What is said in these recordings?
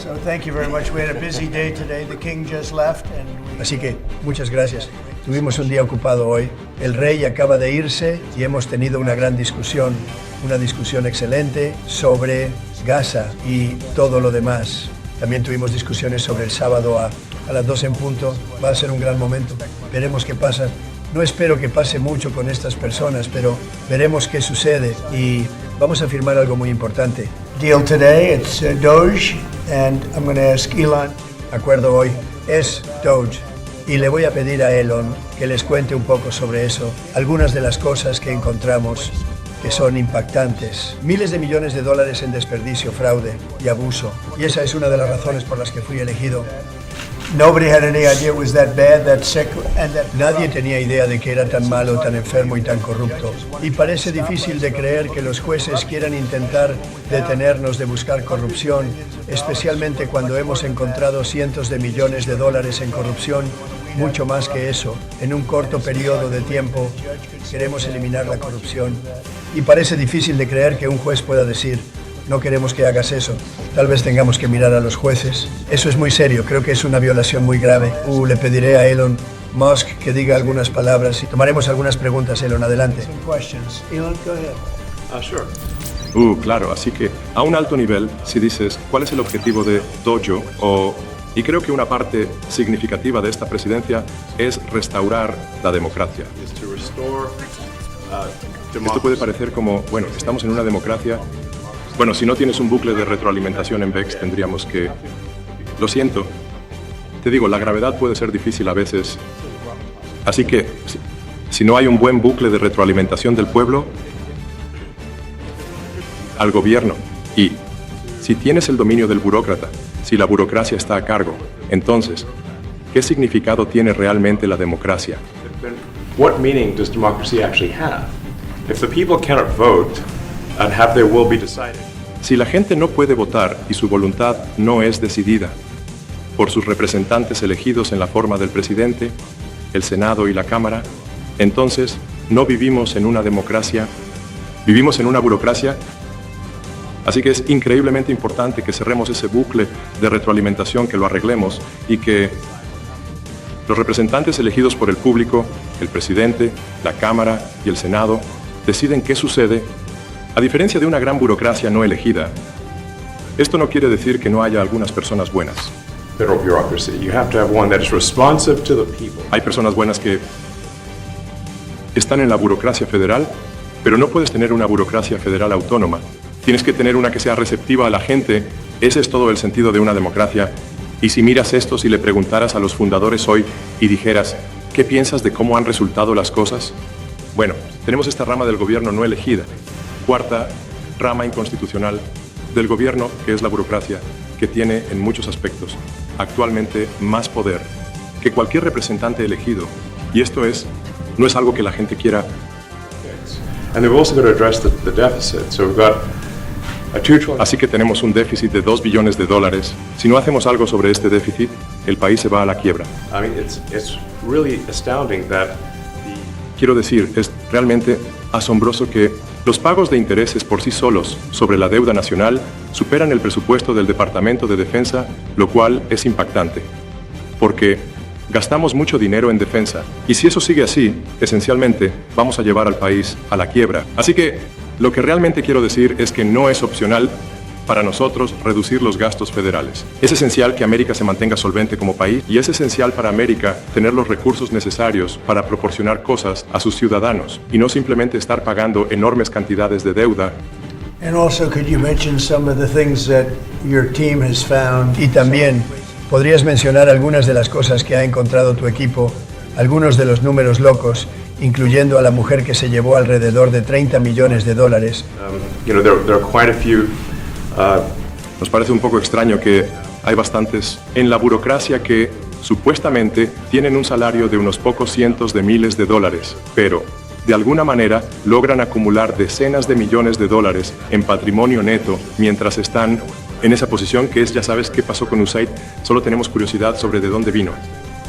So thank you very much. We had a busy day today. The king just left and Así que, muchas gracias. Tuvimos un día ocupado hoy. El rey acaba de irse y hemos tenido una gran discusión, una discusión excelente sobre Gaza y todo lo demás. También tuvimos discusiones sobre el sábado a las 2 en punto. Va a ser un gran momento. Veremos qué pasa. No espero que pase mucho con estas personas, pero veremos qué sucede y vamos a firmar algo muy importante. deal today. It's Doge, and I'm going to ask Elon. Acuerdo hoy es Doge y le voy a pedir a Elon que les cuente un poco sobre eso, algunas de las cosas que encontramos que son impactantes. Miles de millones de dólares en desperdicio, fraude y abuso. Y esa es una de las razones por las que fui elegido. Nobody had any idea it was that bad, that sick, and that... Nadie tenía idea de que era tan malo, tan enfermo y tan corrupto. Y parece difícil de creer que los jueces quieran intentar detenernos de buscar corrupción, especialmente cuando hemos encontrado cientos de millones de dólares en corrupción, mucho más que eso. En un corto periodo de tiempo queremos eliminar la corrupción. Y parece difícil de creer que un juez pueda decir: no queremos que hagas eso. Tal vez tengamos que mirar a los jueces. Eso es muy serio, creo que es una violación muy grave. Le pediré a Elon Musk que diga algunas palabras y tomaremos algunas preguntas. Elon, adelante. Elon, go ahead. Sure. Claro, así que a un alto nivel, si dices cuál es el objetivo de Dojo, y creo que una parte significativa de esta presidencia es restaurar la democracia. Esto puede parecer como, bueno, estamos en una democracia. Bueno, si no tienes un bucle de retroalimentación en VEX, tendríamos que... Lo siento. Te digo, la gravedad puede ser difícil a veces. Así que, si no hay un buen bucle de retroalimentación del pueblo al gobierno, y si tienes el dominio del burócrata, si la burocracia está a cargo, entonces, ¿qué significado tiene realmente la democracia? What meaning does democracy actually have? If the people cannot vote and have their will be decided. Si la gente no puede votar y su voluntad no es decidida por sus representantes elegidos en la forma del presidente, el Senado y la Cámara, entonces no vivimos en una democracia, vivimos en una burocracia. Así que es increíblemente importante que cerremos ese bucle de retroalimentación, que lo arreglemos y que los representantes elegidos por el público, el presidente, la Cámara y el Senado, deciden qué sucede. A diferencia de una gran burocracia no elegida, esto no quiere decir que no haya algunas personas buenas. Federal bureaucracy. You have to have one that is responsive to the people. Hay personas buenas que están en la burocracia federal, pero no puedes tener una burocracia federal autónoma. Tienes que tener una que sea receptiva a la gente. Ese es todo el sentido de una democracia. Y si miras esto, si le preguntaras a los fundadores hoy y dijeras, ¿qué piensas de cómo han resultado las cosas? Bueno, tenemos esta rama del gobierno no elegida, cuarta rama inconstitucional del gobierno, que es la burocracia, que tiene en muchos aspectos actualmente más poder que cualquier representante elegido. Y esto no es algo que la gente quiera. And they've also got to address the deficit. So we've got a $2 trillion. Así que tenemos un déficit de $2 billones. Si no hacemos algo sobre este déficit, el país se va a la quiebra. I mean, it's really astounding that Quiero decir, es realmente asombroso que los pagos de intereses por sí solos sobre la deuda nacional superan el presupuesto del Departamento de Defensa, lo cual es impactante. Porque gastamos mucho dinero en defensa, y si eso sigue así, esencialmente vamos a llevar al país a la quiebra. Así que lo que realmente quiero decir es que no es opcional para nosotros reducir los gastos federales. Es esencial que América se mantenga solvente como país, y es esencial para América tener los recursos necesarios para proporcionar cosas a sus ciudadanos y no simplemente estar pagando enormes cantidades de deuda. And also, could you mention some of the things that your team has found? Y también, ¿podrías mencionar algunas de las cosas que ha encontrado tu equipo, algunos de los números locos, incluyendo a la mujer que se llevó alrededor de $30 millones? there are quite a few. Nos parece un poco extraño que hay bastantes en la burocracia que supuestamente tienen un salario de unos pocos cientos de miles de dólares, pero de alguna manera logran acumular decenas de millones de dólares en patrimonio neto mientras están en esa posición, que es, ya sabes qué pasó con USAID, solo tenemos curiosidad sobre de dónde vino.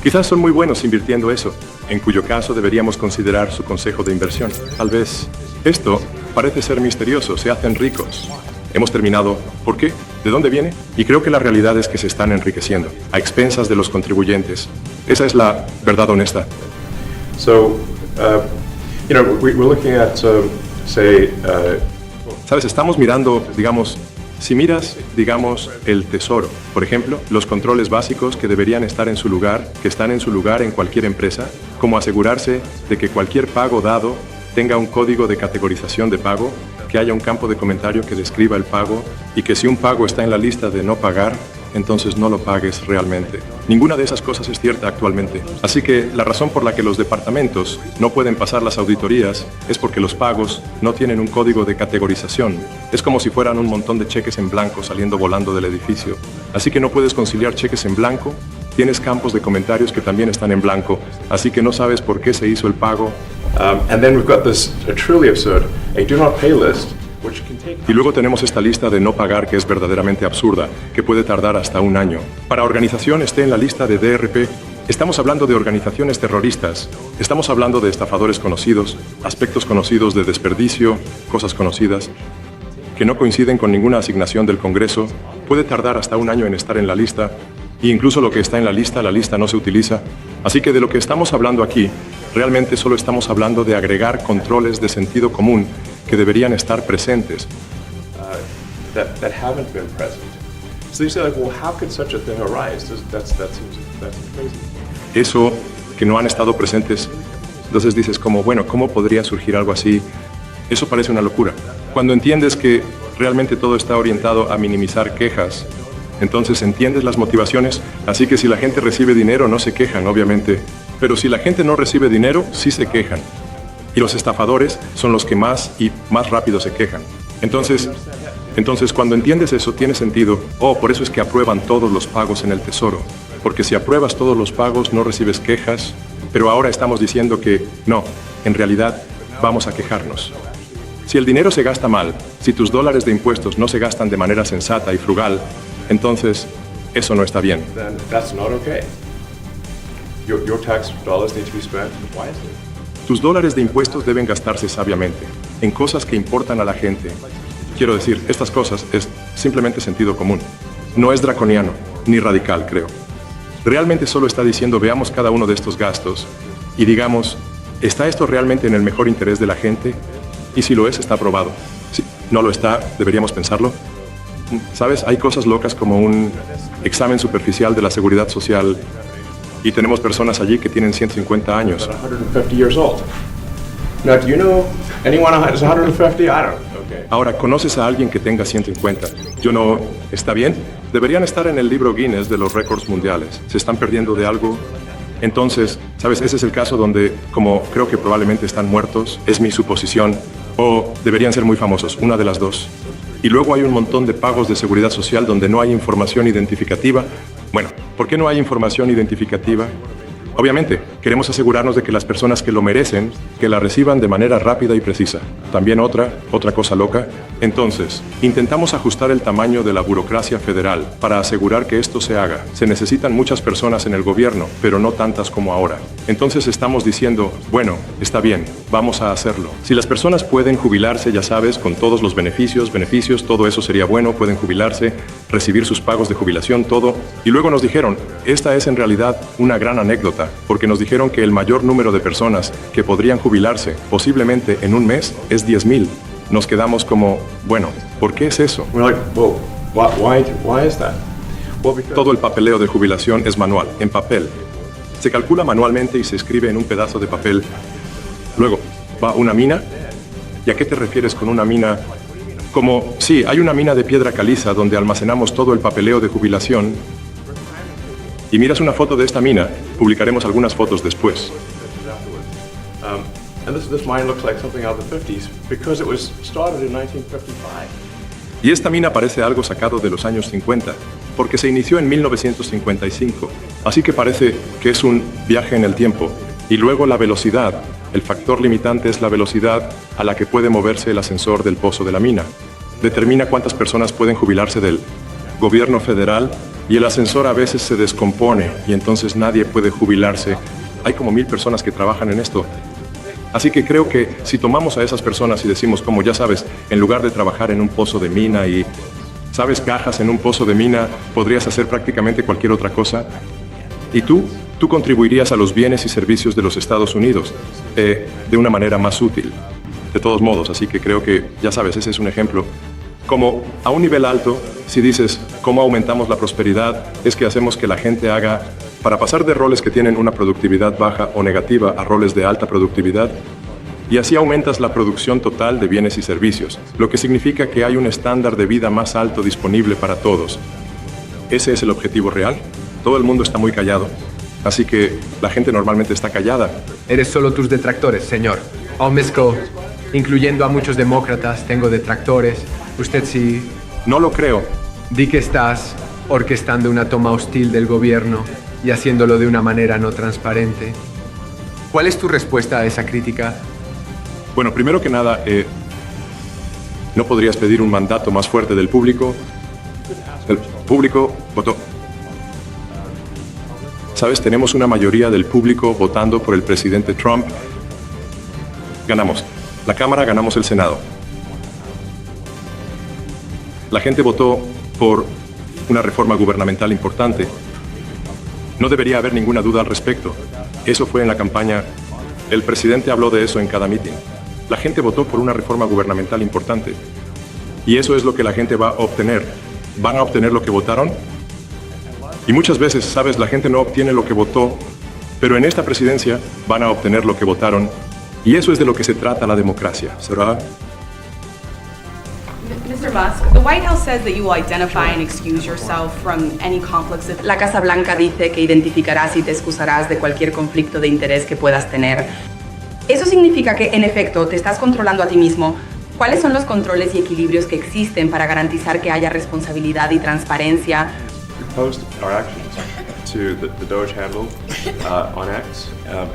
Quizás son muy buenos invirtiendo eso, en cuyo caso deberíamos considerar su consejo de inversión. Tal vez esto parece ser misterioso, se hacen ricos. hemos terminado. ¿Por qué? ¿De dónde viene? Y creo que la realidad es que se están enriqueciendo, a expensas de los contribuyentes. Esa es la verdad honesta. So, we're looking at, Sabes, estamos mirando, digamos, si miras, digamos, el tesoro, por ejemplo, los controles básicos que deberían estar en su lugar, que están en su lugar en cualquier empresa, como asegurarse de que cualquier pago dado tenga un código de categorización de pago, que haya un campo de comentario que describa el pago y que si un pago está en la lista de no pagar, entonces no lo pagues realmente. Ninguna de esas cosas es cierta actualmente. Así que la razón por la que los departamentos no pueden pasar las auditorías es porque los pagos no tienen un código de categorización. Es como si fueran un montón de cheques en blanco saliendo volando del edificio. Así que no puedes conciliar cheques en blanco. Tienes campos de comentarios que también están en blanco. Así que no sabes por qué se hizo el pago. and then we've got this truly absurd, a do not pay list, which can take... Y luego tenemos esta lista de no pagar que es verdaderamente absurda, que puede tardar hasta un año. Para organización esté en la lista de DRP, estamos hablando de organizaciones terroristas, estamos hablando de estafadores conocidos, aspectos conocidos de desperdicio, cosas conocidas, que no coinciden con ninguna asignación del Congreso, puede tardar hasta un año en estar en la lista, e incluso lo que está en la lista no se utiliza. Así que de lo que estamos hablando aquí, realmente solo estamos hablando de agregar controles de sentido común que deberían estar presentes. that haven't been present. So you say, like, well, how could such a thing arise? That's crazy. Eso que no han estado presentes. Entonces dices como, bueno, ¿cómo podría surgir algo así? Eso parece una locura. Cuando entiendes que realmente todo está orientado a minimizar quejas, entonces entiendes las motivaciones, así que si la gente recibe dinero no se quejan, obviamente. Pero si la gente no recibe dinero, sí se quejan. Y los estafadores son los que más y más rápido se quejan. Entonces cuando entiendes eso, tiene sentido. Oh, por eso es que aprueban todos los pagos en el Tesoro. Porque si apruebas todos los pagos, no recibes quejas. Pero ahora estamos diciendo que no, en realidad vamos a quejarnos. Si el dinero se gasta mal, si tus dólares de impuestos no se gastan de manera sensata y frugal, entonces eso no está bien. Then that's not okay. Your tax dollars need to be spent wisely. Tus dólares de impuestos deben gastarse sabiamente, en cosas que importan a la gente. Quiero decir, estas cosas es simplemente sentido común. No es draconiano, ni radical, creo. Realmente solo está diciendo, veamos cada uno de estos gastos y digamos, ¿está esto realmente en el mejor interés de la gente? Y si lo es, está aprobado. Si no lo está, deberíamos pensarlo. ¿Sabes? Hay cosas locas como un examen superficial de la seguridad social y tenemos personas allí que tienen 150 años. 150 years old. Now, do you know anyone who's 150? I don't. Okay. Ahora, ¿conoces a alguien que tenga 150? Yo no. ¿Está bien? Deberían estar en el libro Guinness de los récords mundiales. ¿Se están perdiendo de algo? Entonces, ¿sabes? Ese es el caso donde, como creo que probablemente están muertos, es mi suposición, o deberían ser muy famosos, una de las dos. Y luego hay un montón de pagos de seguridad social donde no hay información identificativa. Bueno, ¿por qué no hay información identificativa? Obviamente, queremos asegurarnos de que las personas que lo merecen, que la reciban de manera rápida y precisa. También otra cosa loca. Entonces, intentamos ajustar el tamaño de la burocracia federal para asegurar que esto se haga. Se necesitan muchas personas en el gobierno, pero no tantas como ahora. Entonces estamos diciendo, bueno, está bien, vamos a hacerlo. Si las personas pueden jubilarse, ya sabes, con todos los beneficios, todo eso sería bueno, pueden jubilarse, recibir sus pagos de jubilación, todo. Y luego nos dijeron, esta es en realidad una gran anécdota, porque nos dijeron que el mayor número de personas que podrían jubilarse, posiblemente en un mes, es 10,000. Nos quedamos como, bueno, ¿por qué es eso? We're like, well, why is that? Well, because Todo el papeleo de jubilación es manual, en papel. Se calcula manualmente y se escribe en un pedazo de papel. Luego, va a una mina. ¿Y a qué te refieres con una mina? Como, sí, hay una mina de piedra caliza donde almacenamos todo el papeleo de jubilación. Y miras una foto de esta mina, publicaremos algunas fotos después. and this mine looks like something out of the 50s because it was started in 1955. Y esta mina parece algo sacado de los años 50, porque se inició en 1955. Así que parece que es un viaje en el tiempo. Y luego la velocidad. El factor limitante es la velocidad a la que puede moverse el ascensor del pozo de la mina. Determina cuántas personas pueden jubilarse del gobierno federal y el ascensor a veces se descompone y entonces nadie puede jubilarse. Hay como 1,000 personas que trabajan en esto. Así que creo que si tomamos a esas personas y decimos, como ya sabes, en lugar de trabajar en un pozo de mina y, sabes, cajas en un pozo de mina, podrías hacer prácticamente cualquier otra cosa. ¿Y tú? Tú contribuirías a los bienes y servicios de los Estados Unidos de una manera más útil. De todos modos, así que creo que, ya sabes, ese es un ejemplo. Como a un nivel alto, si dices cómo aumentamos la prosperidad, es que hacemos que la gente haga, para pasar de roles que tienen una productividad baja o negativa a roles de alta productividad, y así aumentas la producción total de bienes y servicios, lo que significa que hay un estándar de vida más alto disponible para todos. Ese es el objetivo real. Todo el mundo está muy callado, así que la gente normalmente está callada. Eres solo tus detractores, señor. Mezclo, incluyendo a muchos demócratas, tengo detractores. Usted sí. No lo creo. Di que estás orquestando una toma hostil del gobierno y haciéndolo de una manera no transparente. ¿Cuál es tu respuesta a esa crítica? Bueno, primero que nada, ¿no podrías pedir un mandato más fuerte del público? El público votó. Sabes, tenemos una mayoría del público votando por el presidente Trump. Ganamos la Cámara, ganamos el Senado. La gente votó por una reforma gubernamental importante. No debería haber ninguna duda al respecto. Eso fue en la campaña. El presidente habló de eso en cada mitin. La gente votó por una reforma gubernamental importante. Y eso es lo que la gente va a obtener. ¿Van a obtener lo que votaron? Y muchas veces, sabes, la gente no obtiene lo que votó, pero en esta presidencia van a obtener lo que votaron. Y eso es de lo que se trata la democracia, ¿será? Mr. Musk, the White House says that you will identify and excuse yourself from any conflicts of... La Casa Blanca dice que identificarás y te excusarás de cualquier conflicto de interés que puedas tener. Eso significa que, en efecto, te estás controlando a ti mismo. ¿Cuáles son los controles y equilibrios que existen para garantizar que haya responsabilidad y transparencia? Post our actions to the Doge handle on X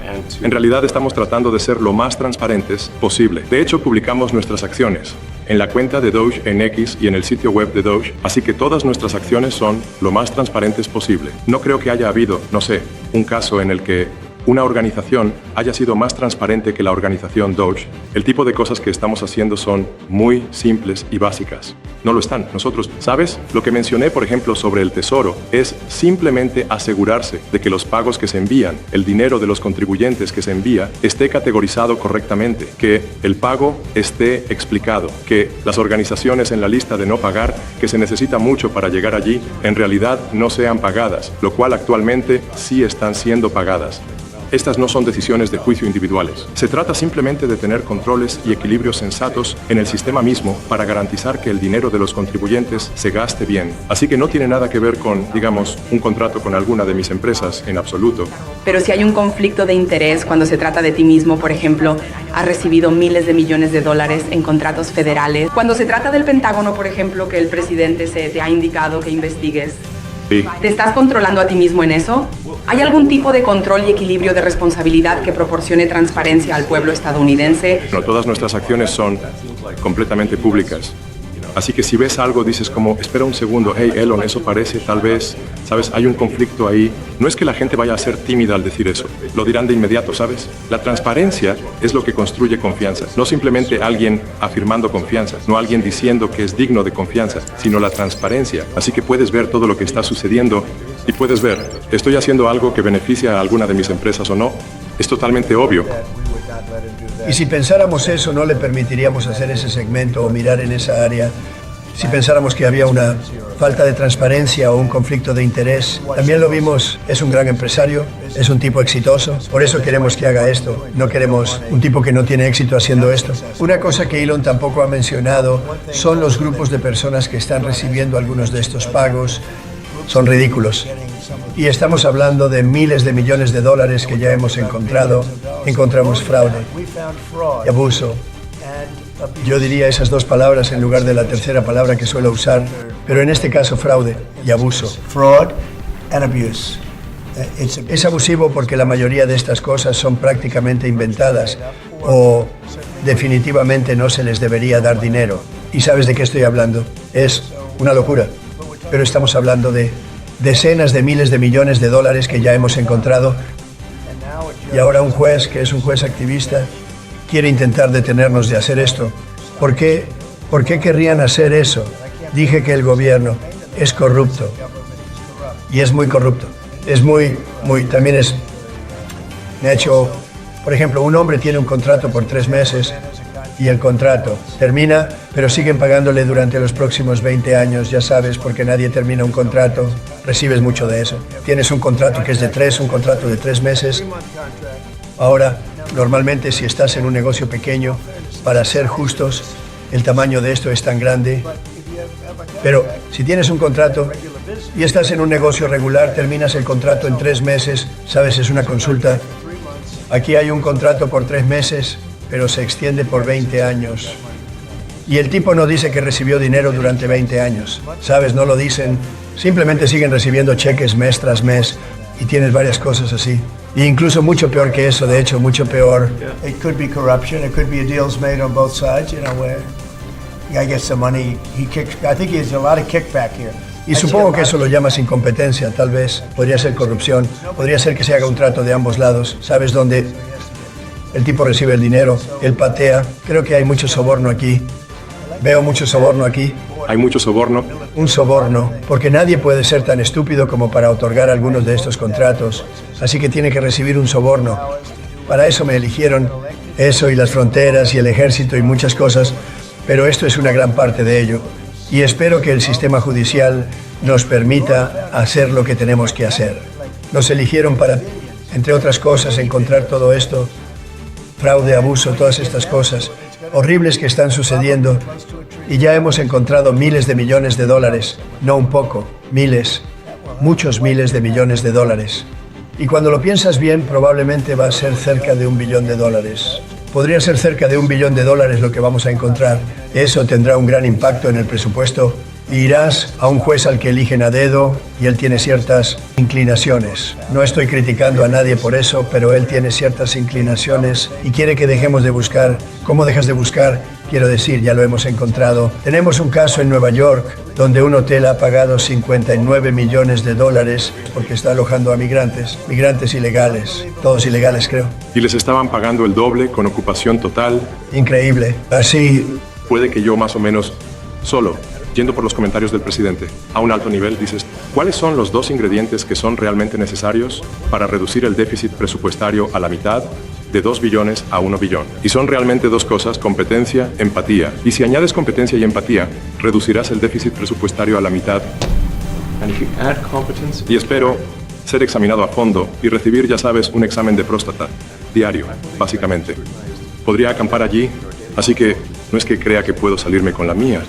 and to... En realidad estamos tratando de ser lo más transparentes posible. De hecho, publicamos nuestras acciones en la cuenta de Doge en X y en el sitio web de Doge, así que todas nuestras acciones son lo más transparentes posible. No creo que haya habido, no sé, un caso en el que una organización haya sido más transparente que la organización Doge. El tipo de cosas que estamos haciendo son muy simples y básicas. No lo están. Nosotros, ¿sabes? Lo que mencioné, por ejemplo, sobre el Tesoro es simplemente asegurarse de que los pagos que se envían, el dinero de los contribuyentes que se envía, esté categorizado correctamente, que el pago esté explicado, que las organizaciones en la lista de no pagar, que se necesita mucho para llegar allí, en realidad no sean pagadas, lo cual actualmente sí están siendo pagadas. Estas no son decisiones de juicio individuales. Se trata simplemente de tener controles y equilibrios sensatos en el sistema mismo para garantizar que el dinero de los contribuyentes se gaste bien. Así que no tiene nada que ver con, digamos, un contrato con alguna de mis empresas en absoluto. Pero si hay un conflicto de interés cuando se trata de ti mismo, por ejemplo, has recibido miles de millones de dólares en contratos federales. Cuando se trata del Pentágono, por ejemplo, que el presidente te ha indicado que investigues. Sí. ¿Te estás controlando a ti mismo en eso? ¿Hay algún tipo de control y equilibrio de responsabilidad que proporcione transparencia al pueblo estadounidense? No, todas nuestras acciones son completamente públicas. Así que si ves algo, dices como, espera un segundo, hey Elon, eso parece, tal vez, ¿sabes? Hay un conflicto ahí. No es que la gente vaya a ser tímida al decir eso. Lo dirán de inmediato, ¿sabes? La transparencia es lo que construye confianza. No simplemente alguien afirmando confianza, no alguien diciendo que es digno de confianza, sino la transparencia. Así que puedes ver todo lo que está sucediendo y puedes ver, ¿estoy haciendo algo que beneficia a alguna de mis empresas o no? Es totalmente obvio. Y si pensáramos eso, no le permitiríamos hacer ese segmento o mirar en esa área. Si pensáramos que había una falta de transparencia o un conflicto de interés, también lo vimos, es un gran empresario, es un tipo exitoso, por eso queremos que haga esto, no queremos un tipo que no tiene éxito haciendo esto. Una cosa que Elon tampoco ha mencionado son los grupos de personas que están recibiendo algunos de estos pagos, son ridículos. Y estamos hablando de miles de millones de dólares que ya hemos encontrado. Encontramos fraude y abuso. Yo diría esas dos palabras en lugar de la tercera palabra que suelo usar, pero en este caso fraude y abuso. Fraud and abuse. Es abusivo porque la mayoría de estas cosas son prácticamente inventadas o definitivamente no se les debería dar dinero. ¿Y sabes de qué estoy hablando? Es una locura, pero estamos hablando de decenas de miles de millones de dólares que ya hemos encontrado. Y ahora un juez, que es un juez activista, quiere intentar detenernos de hacer esto. ¿Por qué querrían hacer eso? Dije que el gobierno es corrupto. Y es muy corrupto. También es... Me ha hecho... Por ejemplo, un hombre tiene un contrato por 3 meses y el contrato termina, pero siguen pagándole durante los próximos 20 años, ya sabes, porque nadie termina un contrato, recibes mucho de eso. Tienes un contrato que es de 3, un contrato de 3 meses. Ahora, normalmente si estás en un negocio pequeño, para ser justos, el tamaño de esto es tan grande. Pero si tienes un contrato y estás en un negocio regular, terminas el contrato en 3 meses, sabes, es una consulta. Aquí hay un contrato por 3 meses, pero se extiende por 20 años. Y el tipo no dice que recibió dinero durante 20 años. ¿Sabes? No lo dicen. Simplemente siguen recibiendo cheques mes tras mes y tienes varias cosas así. E incluso mucho peor que eso, de hecho, mucho peor. It could be corruption, it could be deals made on both sides, you know, where the guy gets some money, I think there's a lot of kickback here. Y supongo que eso lo llamas incompetencia, tal vez. Podría ser corrupción, podría ser que se haga un trato de ambos lados. ¿Sabes dónde el tipo recibe el dinero? Él patea. Creo que hay mucho soborno aquí. Veo mucho soborno aquí. Hay mucho soborno. Un soborno, porque nadie puede ser tan estúpido como para otorgar algunos de estos contratos. Así que tiene que recibir un soborno. Para eso me eligieron. Eso y las fronteras y el ejército y muchas cosas. Pero esto es una gran parte de ello. Y espero que el sistema judicial nos permita hacer lo que tenemos que hacer. Nos eligieron para, entre otras cosas, encontrar todo esto, fraude, abuso, todas estas cosas horribles que están sucediendo. Y ya hemos encontrado miles de millones de dólares, no un poco, miles, muchos miles de millones de dólares. Y cuando lo piensas bien, probablemente va a ser cerca de $1 billón. Podría ser cerca de $1 billón lo que vamos a encontrar. Eso tendrá un gran impacto en el presupuesto. Irás a un juez al que eligen a dedo y él tiene ciertas inclinaciones. No estoy criticando a nadie por eso, pero él tiene ciertas inclinaciones y quiere que dejemos de buscar. ¿Cómo dejas de buscar? Quiero decir, ya lo hemos encontrado. Tenemos un caso en Nueva York donde un hotel ha pagado $59 millones porque está alojando a migrantes ilegales, todos ilegales creo. Y les estaban pagando el doble con ocupación total. Increíble. Así, Puede que yo más o menos solo, yendo por los comentarios del presidente, a un alto nivel, dices, ¿cuáles son los 2 ingredientes que son realmente necesarios para reducir el déficit presupuestario a la mitad? De 2 billones a 1 billón. Y son realmente 2 cosas, competencia, empatía. Y si añades competencia y empatía, reducirás el déficit presupuestario a la mitad. And if you add competence, Y espero ser examinado a fondo y recibir, ya sabes, un examen de próstata, diario, básicamente. Podría acampar allí, así que no es que crea que puedo salirme con la mía.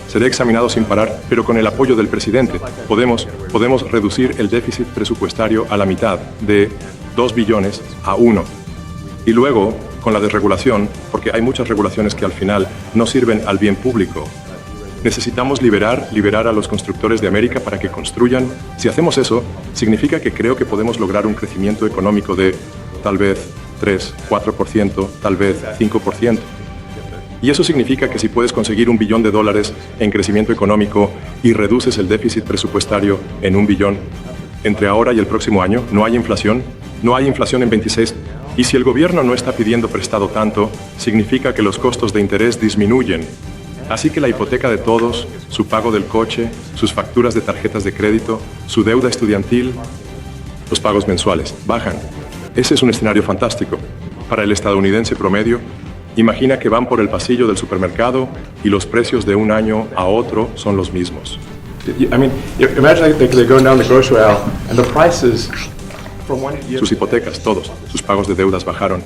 Seré examinado sin parar, pero con el apoyo del presidente. Podemos reducir el déficit presupuestario a la mitad, de 2 billones a 1. Y luego, con la desregulación, porque hay muchas regulaciones que al final no sirven al bien público. Necesitamos liberar a los constructores de América para que construyan. Si hacemos eso, significa que creo que podemos lograr un crecimiento económico de tal vez 3, 4%, tal vez 5%. Y eso significa que si puedes conseguir $1 billón en crecimiento económico y reduces el déficit presupuestario en $1 billón, entre ahora y el próximo año no hay inflación en 26. Y si el gobierno no está pidiendo prestado tanto, significa que los costos de interés disminuyen. Así que la hipoteca de todos, su pago del coche, sus facturas de tarjetas de crédito, su deuda estudiantil, los pagos mensuales bajan. Ese es un escenario fantástico. Para el estadounidense promedio, imagina que van por el pasillo del supermercado y los precios de un año a otro son los mismos. I mean, imagine they go down the grocery aisle and the prices from one year. Sus hipotecas, todos, sus pagos de deudas bajaron.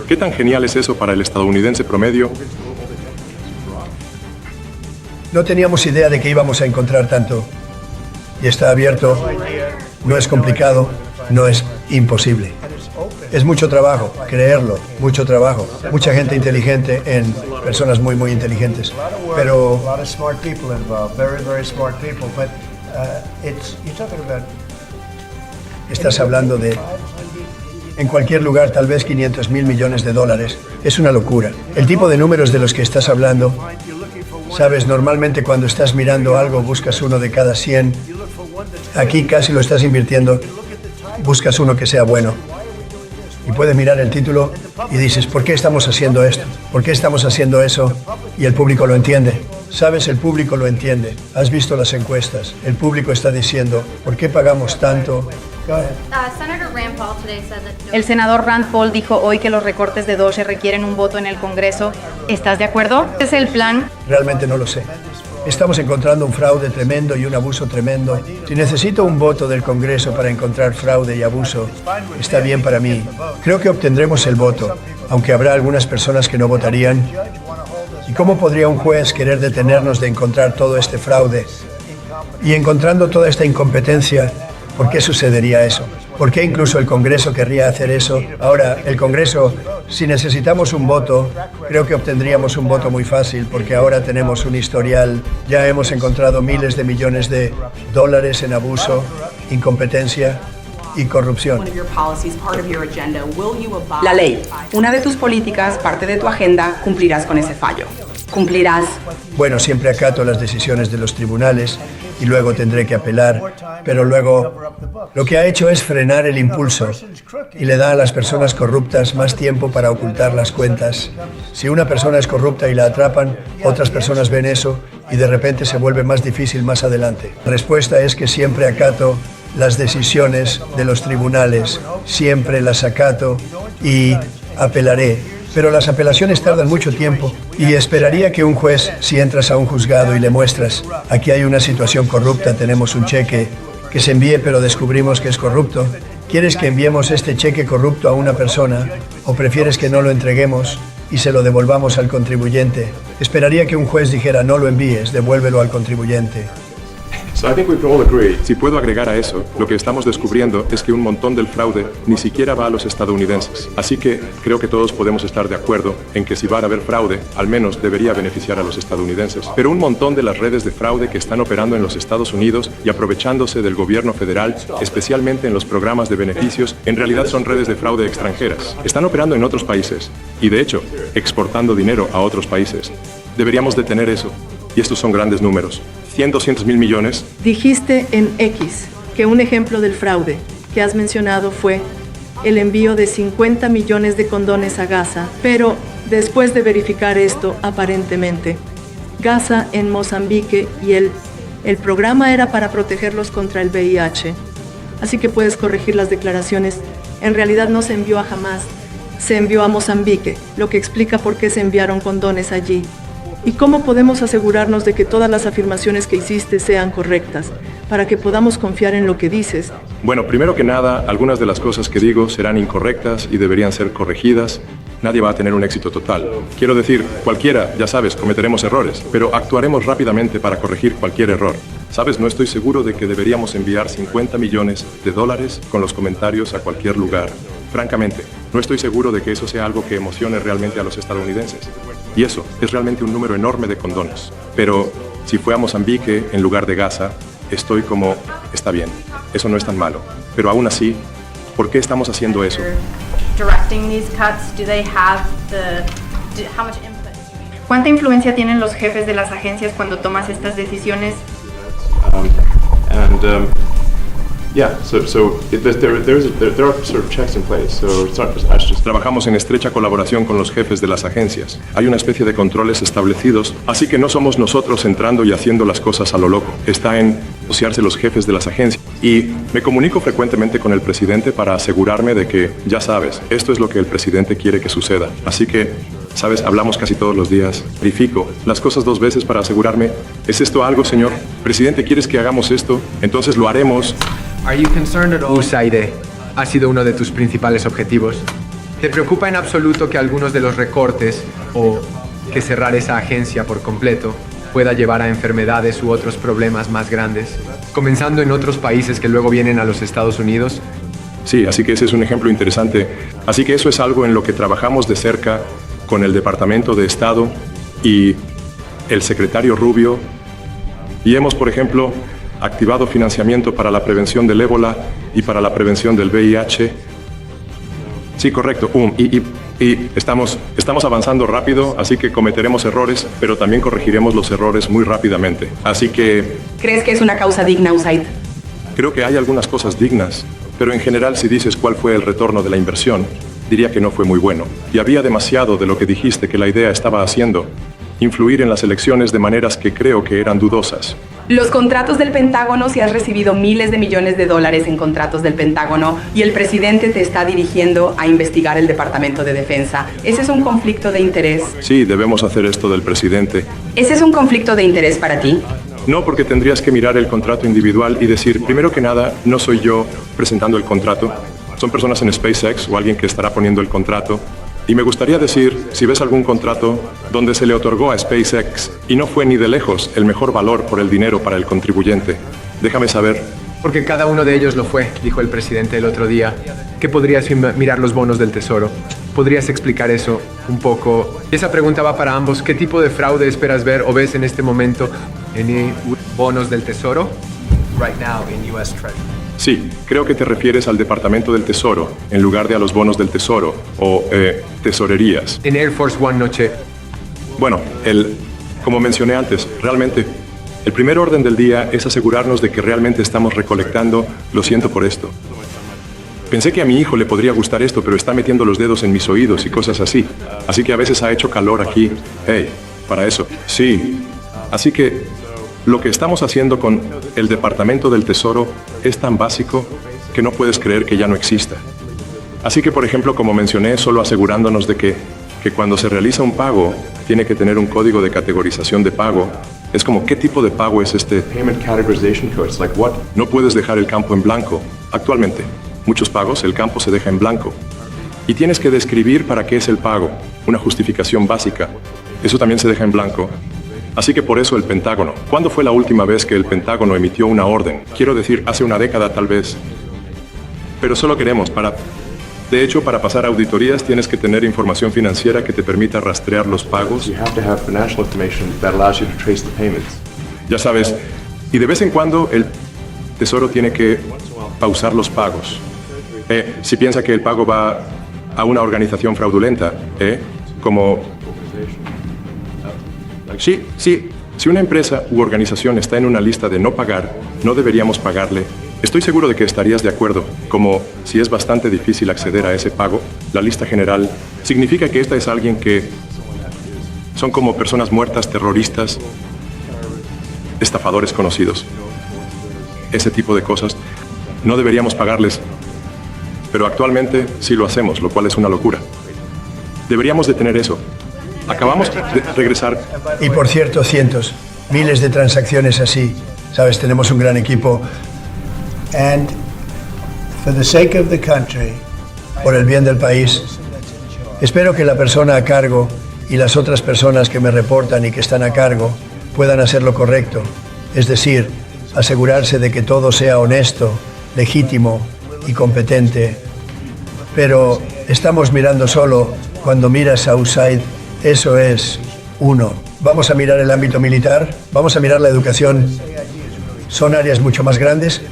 ¿Qué tan genial es eso para el estadounidense promedio? no teníamos idea de que íbamos a encontrar tanto. Y está abierto, no es complicado, no es imposible. Es mucho trabajo, creerlo, mucho trabajo. Mucha gente inteligente en personas muy, muy inteligentes. Pero estás hablando de, en cualquier lugar, tal vez $500 mil millones. Es una locura. El tipo de números de los que estás hablando, sabes, normalmente cuando estás mirando algo buscas uno de cada 100. Aquí casi lo estás invirtiendo, buscas uno que sea bueno. Y puedes mirar el título y dices, ¿por qué estamos haciendo esto? ¿Por qué estamos haciendo eso? Y el público lo entiende. Sabes, el público lo entiende. Has visto las encuestas. El público está diciendo, ¿por qué pagamos tanto? Senator Rand Paul today said that El senador Rand Paul dijo hoy que los recortes de DOGE requieren un voto en el Congreso. ¿Estás de acuerdo? ¿Es el plan? Realmente no lo sé. Estamos encontrando un fraude tremendo y un abuso tremendo. Si necesito un voto del Congreso para encontrar fraude y abuso, está bien para mí. Creo que obtendremos el voto, aunque habrá algunas personas que no votarían. ¿Y cómo podría un juez querer detenernos de encontrar todo este fraude? Y encontrando toda esta incompetencia, ¿por qué sucedería eso? ¿Por qué incluso el Congreso querría hacer eso? Ahora, el Congreso, si necesitamos un voto, creo que obtendríamos un voto muy fácil, porque ahora tenemos un historial, ya hemos encontrado miles de millones de dólares en abuso, incompetencia y corrupción. One of your policies, part of your agenda, will you abide La ley, by- una de tus políticas, parte de tu agenda, cumplirás con ese fallo. Cumplirás. Bueno, siempre acato las decisiones de los tribunales y luego tendré que apelar, pero luego lo que ha hecho es frenar el impulso y le da a las personas corruptas más tiempo para ocultar las cuentas. Si una persona es corrupta y la atrapan, otras personas ven eso y de repente se vuelve más difícil más adelante. La respuesta es que siempre acato las decisiones de los tribunales, siempre las acato y apelaré. Pero las apelaciones tardan mucho tiempo y esperaría que un juez, si entras a un juzgado y le muestras, aquí hay una situación corrupta, tenemos un cheque que se envíe pero descubrimos que es corrupto, ¿quieres que enviemos este cheque corrupto a una persona o prefieres que no lo entreguemos y se lo devolvamos al contribuyente? Esperaría que un juez dijera no lo envíes, devuélvelo al contribuyente. So I think we can all agree. Si puedo agregar a eso, lo que estamos descubriendo es que un montón del fraude ni siquiera va a los estadounidenses. Así que creo que todos podemos estar de acuerdo en que si va a haber fraude, al menos debería beneficiar a los estadounidenses. Pero un montón de las redes de fraude que están operando en los Estados Unidos y aprovechándose del gobierno federal, especialmente en los programas de beneficios, en realidad son redes de fraude extranjeras. Están operando en otros países y, de hecho, exportando dinero a otros países. Deberíamos detener eso. Y estos son grandes números. 100, 200 mil millones. Dijiste en X que un ejemplo del fraude que has mencionado fue el envío de 50 millones de condones a Gaza, pero después de verificar esto, aparentemente, Gaza en Mozambique y el programa era para protegerlos contra el VIH. Así que puedes corregir las declaraciones. En realidad no se envió a Hamas, se envió a Mozambique, lo que explica por qué se enviaron condones allí. ¿Y cómo podemos asegurarnos de que todas las afirmaciones que hiciste sean correctas, para que podamos confiar en lo que dices? Bueno, primero que nada, algunas de las cosas que digo serán incorrectas y deberían ser corregidas. Nadie va a tener un éxito total. Quiero decir, cualquiera, ya sabes, cometeremos errores, pero actuaremos rápidamente para corregir cualquier error. Sabes, no estoy seguro de que deberíamos enviar 50 millones de dólares con los comentarios a cualquier lugar. Francamente, no estoy seguro de que eso sea algo que emocione realmente a los estadounidenses. Y eso es realmente un número enorme de condones. Pero si fue a Mozambique en lugar de Gaza, estoy como, está bien, eso no es tan malo. Pero aún así, ¿por qué estamos haciendo eso? directing these cuts, do they have how much input? ¿Cuánta influencia tienen los jefes de las agencias cuando tomas estas decisiones? Yeah, so there are sort of checks in place. So it's not just us just. Trabajamos en estrecha colaboración con los jefes de las agencias. Hay una especie de controles establecidos, así que no somos nosotros entrando y haciendo las cosas a lo loco. Está en asociarse los jefes de las agencias. Y me comunico frecuentemente con el presidente para asegurarme de que, ya sabes, esto es lo que el presidente quiere que suceda. Así que, sabes, hablamos casi todos los días. Verifico las cosas 2 veces para asegurarme. ¿Es esto algo, señor? Presidente, ¿quieres que hagamos esto? Entonces lo haremos. USAID ha sido uno de tus principales objetivos. ¿Te preocupa en absoluto que algunos de los recortes o que cerrar esa agencia por completo pueda llevar a enfermedades u otros problemas más grandes, comenzando en otros países que luego vienen a los Estados Unidos? Sí, así que ese es un ejemplo interesante. Así que eso es algo en lo que trabajamos de cerca con el Departamento de Estado y el secretario Rubio. Y hemos, por ejemplo, activado financiamiento para la prevención del ébola y para la prevención del VIH. Sí, correcto. Y estamos avanzando rápido, así que cometeremos errores, pero también corregiremos los errores muy rápidamente. Así que ¿Crees que es una causa digna, USAID? creo que hay algunas cosas dignas, pero en general si dices cuál fue el retorno de la inversión, diría que no fue muy bueno. Y había demasiado de lo que dijiste que la idea estaba haciendo influir en las elecciones de maneras que creo que eran dudosas. Los contratos del Pentágono, si has recibido miles de millones de dólares en contratos del Pentágono y el presidente te está dirigiendo a investigar el Departamento de Defensa, ¿ese es un conflicto de interés? Sí, debemos hacer esto del presidente. ¿Ese es un conflicto de interés para ti? No, porque tendrías que mirar el contrato individual y decir, primero que nada, no soy yo presentando el contrato, son personas en SpaceX o alguien que estará poniendo el contrato. Y me gustaría decir, si ves algún contrato donde se le otorgó a SpaceX y no fue ni de lejos el mejor valor por el dinero para el contribuyente, déjame saber. Porque cada uno de ellos lo fue, dijo el presidente el otro día. ¿Qué podrías mirar los bonos del tesoro? ¿Podrías explicar eso un poco? Esa pregunta va para ambos. ¿Qué tipo de fraude esperas ver o ves en este momento en bonos del tesoro? Right now in US Treasury. Sí, creo que te refieres al Departamento del Tesoro, en lugar de a los bonos del Tesoro, o tesorerías. En Air Force One noche. Bueno, como mencioné antes, realmente, el primer orden del día es asegurarnos de que realmente estamos recolectando, lo siento por esto. Pensé que a mi hijo le podría gustar esto, pero está metiendo los dedos en mis oídos y cosas así. Así que a veces ha hecho calor aquí. Hey, para eso. Sí. Así que lo que estamos haciendo con el Departamento del Tesoro es tan básico que no puedes creer que ya no exista. Así que, por ejemplo, como mencioné, solo asegurándonos de que cuando se realiza un pago, tiene que tener un código de categorización de pago. Es como, ¿qué tipo de pago es este? Payment categorization codes, like what? No puedes dejar el campo en blanco. Actualmente, muchos pagos, el campo se deja en blanco. Y tienes que describir para qué es el pago, una justificación básica. Eso también se deja en blanco. Así que por eso el Pentágono. ¿Cuándo fue la última vez que el Pentágono emitió una orden? Quiero decir, hace una década tal vez. Pero solo queremos De hecho, para pasar auditorías tienes que tener información financiera que te permita rastrear los pagos. You have to have financial information that allows you to trace the payments. Ya sabes, y de vez en cuando el Tesoro tiene que pausar los pagos. Si piensa que el pago va a una organización fraudulenta, como... Sí, si una empresa u organización está en una lista de no pagar, no deberíamos pagarle. Estoy seguro de que estarías de acuerdo, como si es bastante difícil acceder a ese pago, la lista general significa que esta es alguien que son como personas muertas, terroristas, estafadores conocidos. Ese tipo de cosas, no deberíamos pagarles, pero actualmente sí lo hacemos, lo cual es una locura. Deberíamos detener eso. Acabamos de regresar. Y por cierto, cientos, miles de transacciones así. Sabes, tenemos un gran equipo. And for the sake of the country, por el bien del país, espero que la persona a cargo y las otras personas que me reportan y que están a cargo puedan hacer lo correcto. Es decir, asegurarse de que todo sea honesto, legítimo y competente. Pero estamos mirando solo cuando miras outside. Eso es uno. Vamos a mirar el ámbito militar, vamos a mirar la educación. Son áreas mucho más grandes,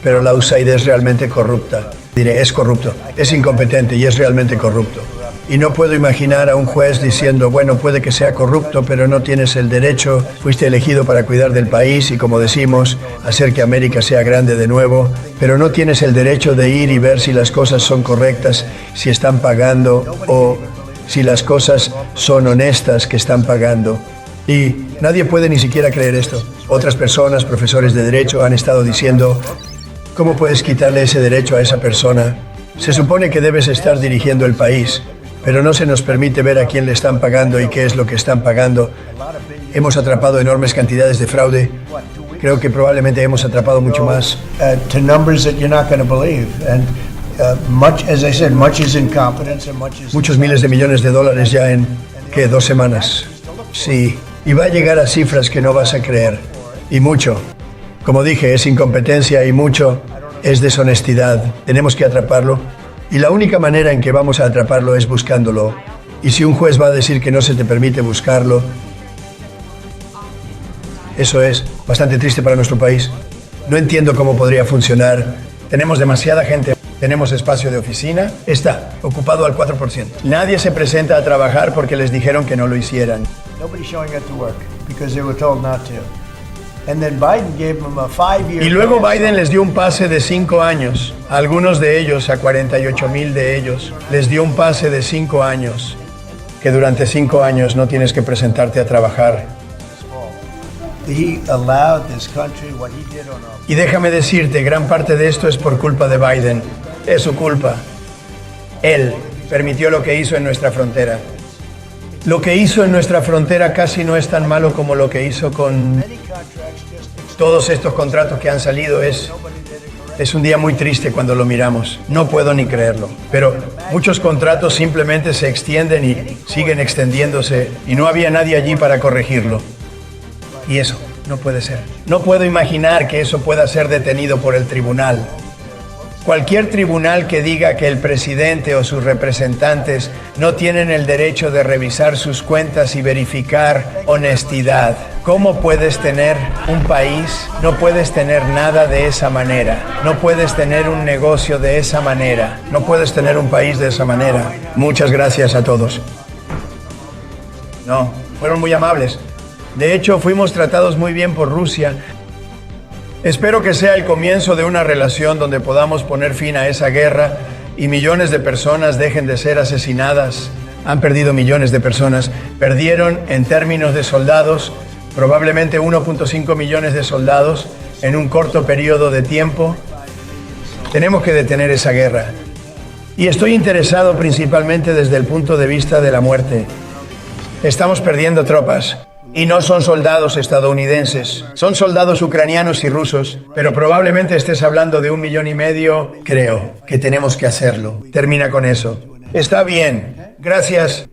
pero la USAID es realmente corrupta. Diré, es corrupto, es incompetente y es realmente corrupto. Y no puedo imaginar a un juez diciendo, bueno, puede que sea corrupto, pero no tienes el derecho, fuiste elegido para cuidar del país y, como decimos, hacer que América sea grande de nuevo, pero no tienes el derecho de ir y ver si las cosas son correctas, si están pagando o si las cosas son honestas que están pagando. Y nadie puede ni siquiera creer esto. Otras personas, profesores de derecho, han estado diciendo, ¿cómo puedes quitarle ese derecho a esa persona? Se supone que debes estar dirigiendo el país, pero no se nos permite ver a quién le están pagando y qué es lo que están pagando. Hemos atrapado enormes cantidades de fraude. Creo que probablemente hemos atrapado mucho más. To numbers that you're not going to believe. And much, as I said, much is incompetence and much is... Muchos miles de millones de dólares ya en, ¿qué? 2 semanas. Sí, y va a llegar a cifras que no vas a creer. Y mucho. Como dije, es incompetencia y mucho es deshonestidad. Tenemos que atraparlo. Y la única manera en que vamos a atraparlo es buscándolo. Y si un juez va a decir que no se te permite buscarlo, eso es bastante triste para nuestro país. No entiendo cómo podría funcionar. Tenemos demasiada gente. Tenemos espacio de oficina. Está ocupado al 4%. Nadie se presenta a trabajar porque les dijeron que no lo hicieran. Nobody's showing up to work because they were told not to. And then Biden gave him a 5-year. Y luego Biden les dio un pase de 5 años. A algunos de ellos, a 48,000 de ellos, les dio un pase de 5 años. Que durante 5 años no tienes que presentarte a trabajar. He allowed this country what he did on our. Y déjame decirte, gran parte de esto es por culpa de Biden. Es su culpa. Él permitió lo que hizo en nuestra frontera. Lo que hizo en nuestra frontera casi no es tan malo como lo que hizo con todos estos contratos que han salido. Es un día muy triste cuando lo miramos. No puedo ni creerlo. Pero muchos contratos simplemente se extienden y siguen extendiéndose y no había nadie allí para corregirlo. Y eso no puede ser. No puedo imaginar que eso pueda ser detenido por el tribunal. Cualquier tribunal que diga que el presidente o sus representantes no tienen el derecho de revisar sus cuentas y verificar honestidad. ¿Cómo puedes tener un país? No puedes tener nada de esa manera. No puedes tener un negocio de esa manera. No puedes tener un país de esa manera. Muchas gracias a todos. No, fueron muy amables. De hecho, fuimos tratados muy bien por Rusia. Espero que sea el comienzo de una relación donde podamos poner fin a esa guerra y millones de personas dejen de ser asesinadas. Han perdido millones de personas. Perdieron, en términos de soldados, probablemente 1.5 millones de soldados en un corto periodo de tiempo. Tenemos que detener esa guerra. Y estoy interesado principalmente desde el punto de vista de la muerte. Estamos perdiendo tropas. Y no son soldados estadounidenses, son soldados ucranianos y rusos, pero probablemente estés hablando de 1,5 millones. Creo que tenemos que hacerlo. Termina con eso. Está bien. Gracias.